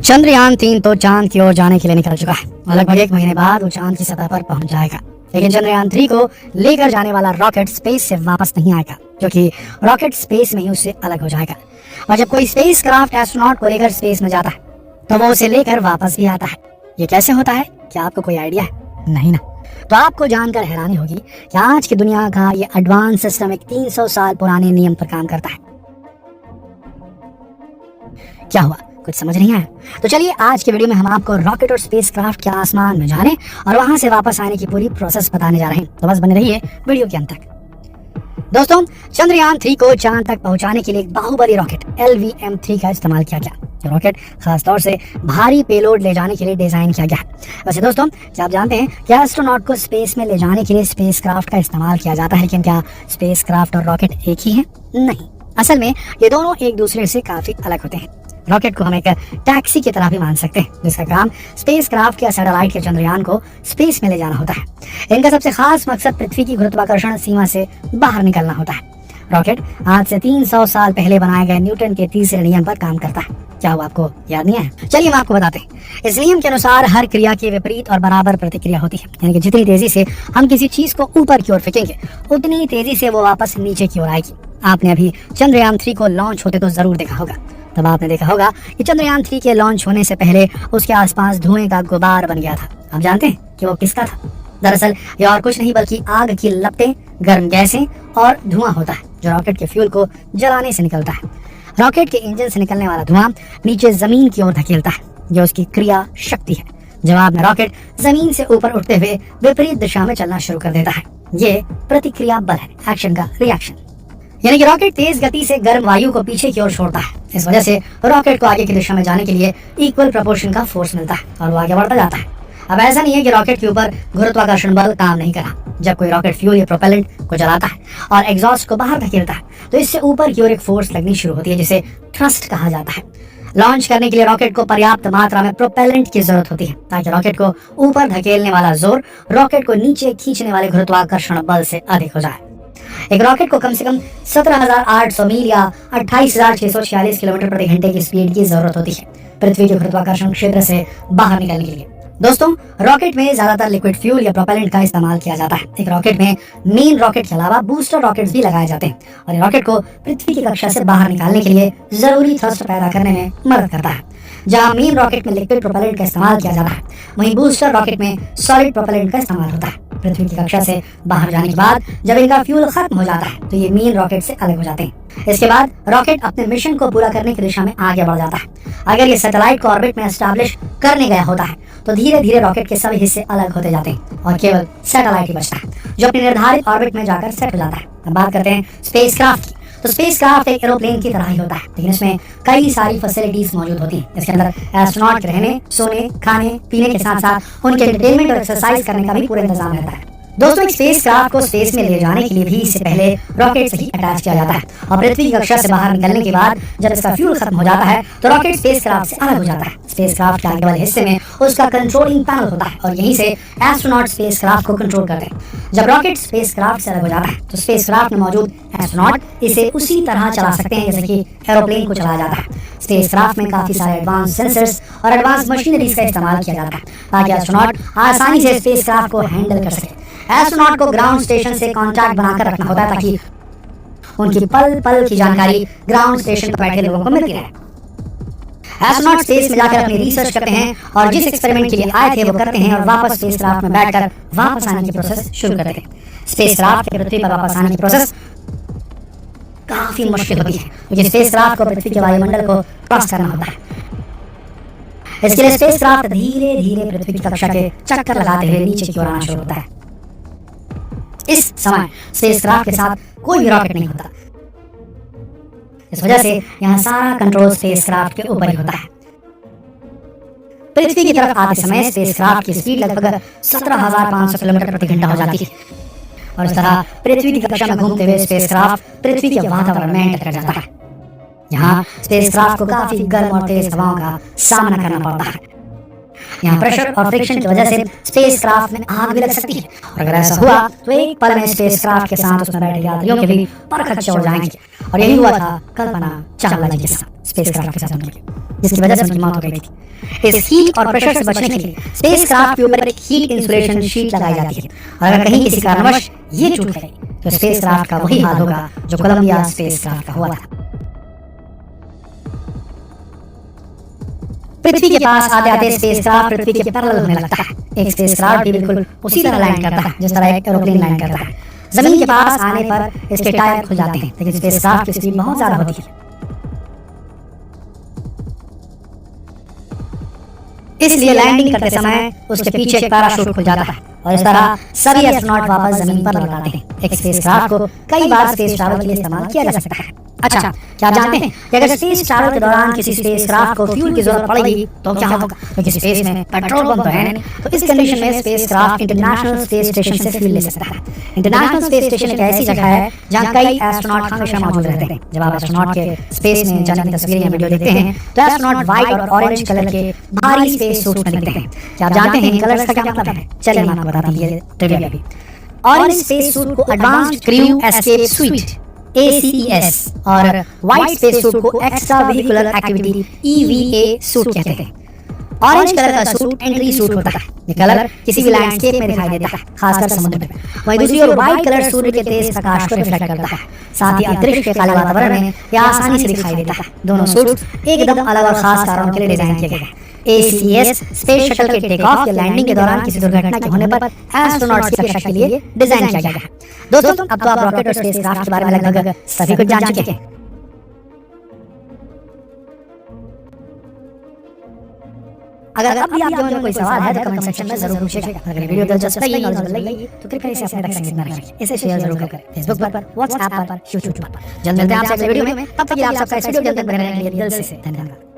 चंद्रयान 3 तो चांद की ओर जाने के लिए निकल चुका है और लगभग 1 महीने बाद वो चांद की सतह पर पहुंच जाएगा। लेकिन चंद्रयान 3 को लेकर जाने वाला रॉकेट स्पेस से वापस नहीं आएगा, क्योंकि रॉकेट स्पेस में ही उससे अलग हो जाएगा। और जब कोई स्पेस क्राफ्ट एस्ट्रोनॉट को लेकर स्पेस में जाता है तो वो उसे लेकर वापस भी आता है। ये कैसे होता है? क्या आपको कोई आइडिया है? नहीं ना? तो आपको जानकर हैरानी होगी कि आज की दुनिया का ये एडवांस सिस्टम एक 300 साल पुराने नियम पर काम करता है। क्या हुआ? कुछ समझ नहीं आया? तो चलिए आज के वीडियो में हम आपको रॉकेट और स्पेसक्राफ्ट के आसमान में जाने और वहां से वापस आने की पूरी प्रोसेस बताने जा रहे हैं। तो बस बने रहिए वीडियो के अंत तक। दोस्तों, चंद्रयान 3 को चांद तक पहुंचाने के लिए एक बाहुबली रॉकेट LVM-3 का इस्तेमाल किया गया। ये रॉकेट खासतौर से भारी पेलोड ले जाने के लिए डिजाइन किया गया है। वैसे दोस्तों, क्या आप जानते हैं कि एस्ट्रोनॉट को स्पेस में ले जाने के लिए स्पेसक्राफ्ट का इस्तेमाल किया जाता है, लेकिन क्या स्पेसक्राफ्ट और रॉकेट एक ही है? नहीं, असल में ये दोनों एक दूसरे से काफी अलग होते हैं। रॉकेट को हम एक टैक्सी की तरह भी मान सकते हैं, जिसका काम स्पेसक्राफ्ट या सैटेलाइट के चंद्रयान को स्पेस में ले जाना होता है। इनका सबसे खास मकसद पृथ्वी की गुरुत्वाकर्षण सीमा से बाहर निकलना होता है। रॉकेट आज से 300 साल पहले बनाए गए न्यूटन के तीसरे नियम पर काम करता है। क्या वो आपको याद नहीं है? चलिए हम आपको बताते हैं। इस नियम के अनुसार हर क्रिया की विपरीत और बराबर प्रतिक्रिया होती है, यानी कि जितनी तेजी से हम किसी चीज को ऊपर की ओर फेंकेंगे उतनी तेजी से वो वापस नीचे की ओर आएगी। आपने अभी चंद्रयान 3 को लॉन्च होते तो जरूर देखा होगा। तब आपने देखा होगा कि चंद्रयान 3 के लॉन्च होने से पहले उसके आसपास धुएं का गुबार बन गया था। आप जानते हैं कि वो किसका था? दरअसल ये और कुछ नहीं बल्कि आग की लपटें, गर्म गैसें और धुआं होता है, जो रॉकेट के फ्यूल को जलाने से निकलता है। रॉकेट के इंजन से निकलने वाला धुआं नीचे जमीन की ओर धकेलता है, जो उसकी क्रिया शक्ति है। जवाब में रॉकेट जमीन से ऊपर उठते हुए विपरीत दिशा में चलना शुरू कर देता है। ये प्रतिक्रिया बल है, एक्शन का रिएक्शन। यानी कि रॉकेट तेज गति से गर्म वायु को पीछे की ओर छोड़ता है। इस वजह से रॉकेट को आगे की दिशा में जाने के लिए इक्वल प्रोपोर्शन का फोर्स मिलता है और वो आगे बढ़ता जाता है। अब ऐसा नहीं है कि रॉकेट के ऊपर गुरुत्वाकर्षण बल काम नहीं करा। जब कोई रॉकेट फ्यूल या प्रोपेलेंट को जलाता है और एग्जॉस्ट को बाहर धकेलता है तो इससे ऊपर की ओर एक फोर्स लगनी शुरू होती है, जिसे थ्रस्ट कहा जाता है। लॉन्च करने के लिए रॉकेट को पर्याप्त मात्रा में प्रोपेलेंट की जरूरत होती है, ताकि रॉकेट को ऊपर धकेलने वाला जोर रॉकेट को नीचे खींचने वाले गुरुत्वाकर्षण बल से अधिक हो जाए। एक रॉकेट को कम से कम 17,800 मील या 28,646 किलोमीटर प्रति घंटे की स्पीड की जरूरत होती है पृथ्वी के गुरुत्वाकर्षण क्षेत्र से बाहर निकलने के लिए। दोस्तों, रॉकेट में ज्यादातर लिक्विड फ्यूल या प्रोपेलेंट का इस्तेमाल किया जाता है। एक रॉकेट में मेन रॉकेट के अलावा बूस्टर रॉकेट्स भी लगाए जाते हैं और ये रॉकेट को पृथ्वी की कक्षा से बाहर निकालने के लिए जरूरी थ्रस्ट पैदा करने में मदद करता है। जहां मेन रॉकेट में लिक्विड प्रोपेलेंट का इस्तेमाल किया जाता है, वहीं बूस्टर रॉकेट में सॉलिड प्रोपेलेंट का इस्तेमाल होता है। पृथ्वी की कक्षा से बाहर जाने के बाद जब इनका फ्यूल खत्म हो जाता है तो ये मेन रॉकेट से अलग हो जाते हैं। इसके बाद रॉकेट अपने मिशन को पूरा करने की दिशा में आगे बढ़ जाता है। अगर ये सैटेलाइट को ऑर्बिट में एस्टैब्लिश करने गया होता है तो धीरे धीरे रॉकेट के सभी हिस्से अलग होते जाते हैं और केवल सैटेलाइट ही बचता है, जो अपने निर्धारित ऑर्बिट में जाकर सेट हो जाता है। अब बात करते हैं स्पेसक्राफ्ट की। तो स्पेसक्राफ्ट एक एरोप्लेन की तरह ही होता है, लेकिन इसमें कई सारी फैसिलिटीज मौजूद होती हैं। इसके अंदर एस्ट्रोनॉट के रहने, सोने, खाने पीने के साथ साथ उनके एंटरटेनमेंट और एक्सरसाइज करने का भी पूरा इंतजाम रहता है। दोस्तों, एक स्पेसक्राफ्ट को स्पेस में ले जाने के लिए भी इससे पहले रॉकेट से ही अटैच किया जाता है और पृथ्वी की कक्षा से बाहर निकलने के बाद जब इसका फ्यूल खत्म हो जाता है तो रॉकेट स्पेसक्राफ्ट से अलग हो जाता है। स्पेसक्राफ्ट के आगे वाले हिस्से में उसका कंट्रोलिंग पैनल होता है और यहीं से एस्ट्रोनॉट स्पेसक्राफ्ट को कंट्रोल करते हैं। जब रॉकेट स्पेसक्राफ्ट से अलग हो जाता है तो स्पेसक्राफ्ट में मौजूद एस्ट्रोनॉट इसे उसी तरह चला सकते हैं जैसे कि एरोप्लेन को चलाया जाता है। स्पेसक्राफ्ट में काफी सारे एडवांस सेंसर्स और एडवांस मशीनरीज का इस्तेमाल किया जाता है ताकि एस्ट्रोनॉट आसानी से स्पेसक्राफ्ट को हैंडल कर सके। एस्ट्रोनॉट को ग्राउंड स्टेशन से कांटेक्ट बनाकर रखना होता है ताकि उनकी पल पल की जानकारी ग्राउंड स्टेशन पर बैठे लोगों को मिलती रहे। एस्ट्रोनॉट स्पेस में जाकर अपनी रिसर्च करते हैं और जिस एक्सपेरिमेंट के लिए आए थे वो करते हैं और वापस स्पेसक्राफ्ट में बैठकर वापस आने की प्रोसेस शुरू करते हैं। स्पेसक्राफ्ट के पृथ्वी पर वापस आने की प्रोसेस काफी मुश्किल होती है, क्योंकि स्पेसक्राफ्ट को पृथ्वी के वायुमंडल को क्रॉस करना होता है। इसके लिए स्पेसक्राफ्ट धीरे धीरे पृथ्वी की कक्षा के चक्कर लगाते हुए नीचे की ओर आना शुरू होता है। इस समय स्पेसक्राफ्ट के साथ कोई भी रॉकेट नहीं होता। इस वजह से यहाँ सारा कंट्रोल स्पेसक्राफ्ट के ऊपर ही होता है। पृथ्वी की तरफ आते समय स्पेसक्राफ्ट की स्पीड लगभग 17,500 किलोमीटर प्रति घंटा हो जाती है और इस तरह पृथ्वी की कक्षा में घूमते हुए स्पेसक्राफ्ट पृथ्वी के वातावरण में एंटर कर जाता है। यहाँ स्पेसक्राफ्ट को काफी गर्म और तेज हवाओं का सामना करना पड़ता है। यहाँ प्रेशर और फ्रिक्शन की वजह से स्पेसक्राफ्ट में आग भी लग सकती है और अगर ऐसा हुआ तो एक पल में स्पेसक्राफ्ट के साथ उसमें बैठे यात्रियों के भी पर खच्चे हो जाएंगे। और यही हुआ था कल्पना चावला जी के साथ स्पेसक्राफ्ट के साथ। जिसकी वजह से उनकी मौत हो गई थी। इस हीट और प्रेशर से बचने के लिए स्पेसक्राफ्ट के ऊपर एक हीट इंसुलेशन शीट लगाई जाती है, और अगर कहीं किसी कारणवश ये टूट गई तो स्पेसक्राफ्ट का वही हाल होगा जो कोलंबिया स्पेसक्राफ्ट का हुआ था। पृथ्वी के पास आते आते स्पेसक्राफ्ट पृथ्वी के पैरेलल होने लगता है। एक स्पेसक्राफ्ट भी बिल्कुल उसी तरह लैंड करता है जिस तरह एक एरोप्लेन लैंड करता है। जमीन के पास आने पर इसके टायर खुल जाते हैं, लेकिन स्पेसक्राफ्ट की स्पीड बहुत ज्यादा होती है, इसलिए लैंडिंग करते समय उसके पीछे एक पैराशूट खुल जाता है और इस तरह सभी एस्ट्रोनॉट वापस जमीन पर लौट आते हैं। एक स्पेसक्राफ्ट को कई बार स्पेस ट्रैवल के लिए इस्तेमाल किया जा सकता है। अच्छा, क्या आप जानते हैं कि अगर स्पेस ट्रैवल के दौरान किसी स्पेसक्राफ्ट को फ्यूल की जरूरत पड़ेगी तो क्या होगा? क्योंकि स्पेस में पेट्रोल पंप तो है नहीं, तो इस कंडीशन में स्पेसक्राफ्ट इंटरनेशनल स्पेस स्टेशन से फ्यूल ले सकता है। इंटरनेशनल स्पेस स्टेशन एक ऐसी जगह है जहां कई एस्ट्रोनॉट हमेशा मौजूद रहते हैं। जब आप एस्ट्रोनॉट के स्पेस में जाने की तस्वीरें या वीडियो देखते हैं तो एस्ट्रोनॉट व्हाइट और ऑरेंज कलर के भारी स्पेस सूट में दिखते हैं। क्या आप जानते हैं इन कलर्स का क्या मतलब है? चलिए मैं आपको बताता हूं ये ट्रिविया भी। ऑरेंज स्पेस सूट को advanced crew escape suit ACES और व्हाइट स्पेस सूट को extra vehicular activity EVA suit कहते हैं। ऑरेंज कलर का सूट एंट्री सूट होता है। ये कलर किसी भी लैंडस्केप में दिखाई देता है, खासकर समुद्र में। वहीं दूसरी ओर व्हाइट कलर सूर्य के तेज प्रकाश को रिफ्लेक्ट करता है, साथ ही अंतरिक्ष के काले वातावरण में यह आसानी से दिखाई देता है। दोनों सूट एकदम अलग और खास कारणों के लिए डिजाइन किए गए हैं। ACES स्पेस शटल के टेक ऑफ या लैंडिंग के दौरान किसी दुर्घटना के होने पर एस्ट्रोनॉट्स की रक्षा के लिए डिजाइन किया गया है। दोस्तों, अब तो आप रॉकेट और स्पेसक्राफ्ट के बारे में लगभग सभी कुछ जान चुके हैं। अगर अब भी आप में कोई सवाल है तो कमेंट सेक्शन में जरूर पूछिएगा। अगर वीडियो दिलचस्प लगी, नॉलेजेबल लगी तो कृपया इसे अपने रख में रखें। इसे शेयर जरूर करें फेसबुक पर, व्हाट्सएप पर, यूट्यूब पर। जल्द मिलते हैं आपसे अगले वीडियो में। तब तक आप सबका इस वीडियो जल्द बने रहने के लिए दिल से धन्यवाद।